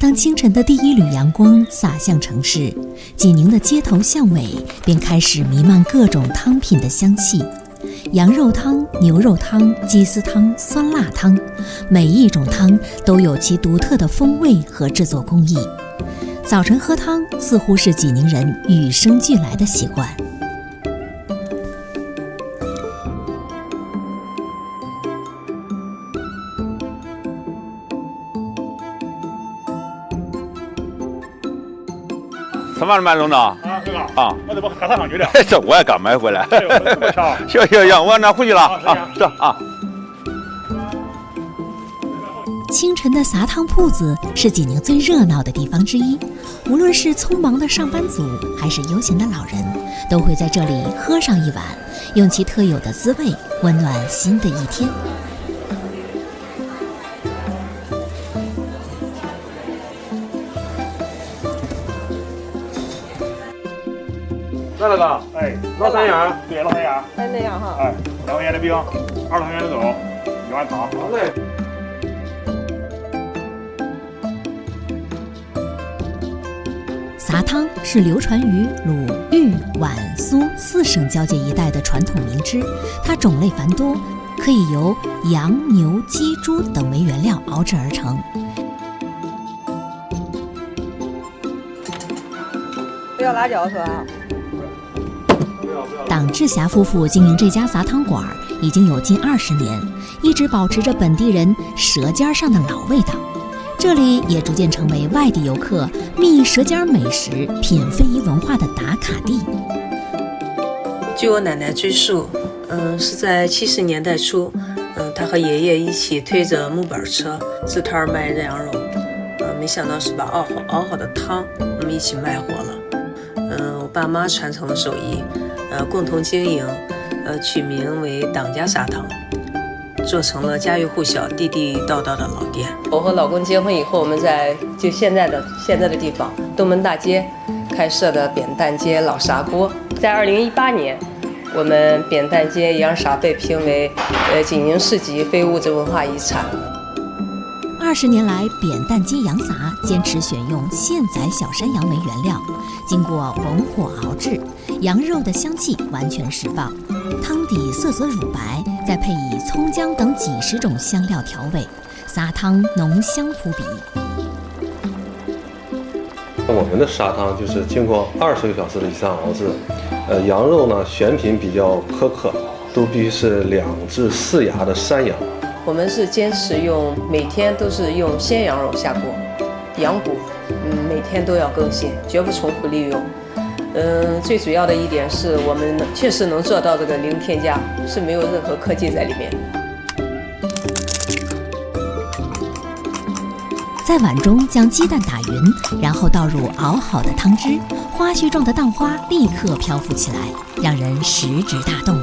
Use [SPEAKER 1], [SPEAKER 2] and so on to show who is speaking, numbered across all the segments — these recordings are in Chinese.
[SPEAKER 1] 当清晨的第一缕阳光洒向城市，济宁的街头巷尾便开始弥漫各种汤品的香气。羊肉汤、牛肉汤、鸡丝汤、酸辣汤，每一种汤都有其独特的风味和制作工艺。早晨喝汤似乎是济宁人与生俱来的习惯。
[SPEAKER 2] 吃饭了吗，龙总？
[SPEAKER 3] 啊，哥哥啊，我这不喝茶上去了。
[SPEAKER 2] 这我也刚买回来。
[SPEAKER 3] 这么巧。
[SPEAKER 2] 行，我拿回去了啊。这啊。
[SPEAKER 1] 清晨的撒汤铺子是济宁最热闹的地方之一，无论是匆忙的上班族，还是悠闲的老人，都会在这里喝上一碗，用其特有的滋味温暖新的一天。
[SPEAKER 3] 来了哥，哎，老三样，对，老三样，
[SPEAKER 4] 还那样哈，
[SPEAKER 3] 哎，2块钱的饼，20块钱的肉，1碗汤。好嘞。
[SPEAKER 1] 撒汤是流传于鲁、豫、皖、苏4省交界一带的传统名吃，它种类繁多，可以由羊、牛、鸡、猪等为原料熬制而成。
[SPEAKER 4] 不要辣椒是吧？
[SPEAKER 1] 党志霞夫妇经营这家撒汤馆已经有近20年，一直保持着本地人舌尖上的老味道。这里也逐渐成为外地游客觅舌尖美食、品非遗文化的打卡地。
[SPEAKER 5] 据我奶奶追溯，是在70年代初，她和爷爷一起推着木板车自摊卖热羊肉，没想到是把熬好的汤，我们一起卖火了。我爸妈传承了手艺，共同经营，取名为党家撒汤，做成了家喻户晓、地地道道的老店。我和老公结婚以后，我们在就现在的地方东门大街开设的扁担街老砂锅，在2018年，我们扁担街羊砂被评为济宁市级非物质文化遗产。
[SPEAKER 1] 20年来，扁担街羊杂坚持选用现宰小山羊为原料，经过文火熬制，羊肉的香气完全释放，汤底色泽乳白，再配以葱姜等几10种香料调味，撒汤浓香扑鼻。
[SPEAKER 6] 我们的砂汤就是经过20个小时的以上熬制，羊肉呢选品比较苛刻，都必须是2至4牙的山羊。
[SPEAKER 5] 我们是坚持每天都是用鲜羊肉下锅，羊骨，每天都要更新，绝不重复利用。最主要的一点是我们确实能做到这个零添加，是没有任何科技在里面。
[SPEAKER 1] 在碗中将鸡蛋打匀，然后倒入熬好的汤汁，花絮状的蛋花立刻漂浮起来，让人食指大动。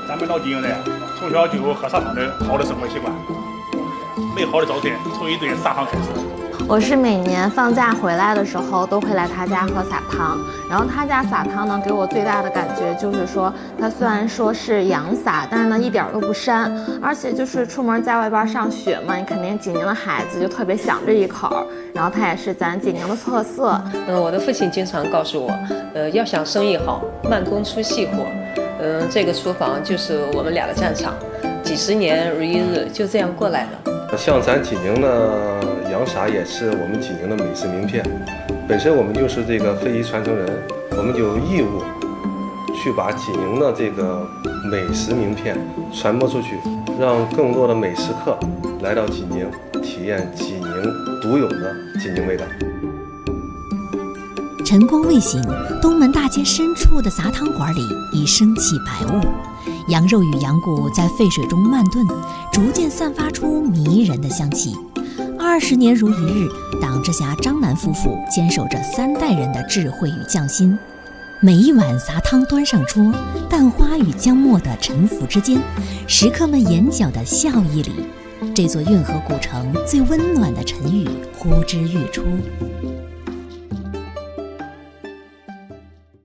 [SPEAKER 3] 咱们老济宁人从小就有喝砂汤的好的生活习惯，美好的早晨从一顿砂汤开始。
[SPEAKER 7] 我是每年放假回来的时候都会来他家喝撒汤，然后他家撒汤呢，给我最大的感觉就是说，他虽然说是羊撒，但是呢一点都不膻，而且就是出门在外边上学嘛，你肯定济宁的孩子就特别想这一口，然后它也是咱济宁的特色。
[SPEAKER 5] 我的父亲经常告诉我，要想生意好，慢工出细活。这个厨房就是我们俩的战场，几10年如一日，就这样过来了。
[SPEAKER 6] 像咱济宁的羊杂也是我们济宁的美食名片，本身我们就是这个非遗传承人，我们就有义务去把济宁的这个美食名片传播出去，让更多的美食客来到济宁，体验济宁独有的济宁味道。
[SPEAKER 1] 晨光未醒，东门大街深处的撒汤馆里已升起白雾，羊肉与羊骨在沸水中慢炖，逐渐散发出迷人的香气。20年如一日，党志霞、张楠夫妇坚守着3代人的智慧与匠心。每一碗撒汤端上桌，蛋花与姜末的沉浮之间，食客们眼角的笑意里，这座运河古城最温暖的晨语呼之欲出。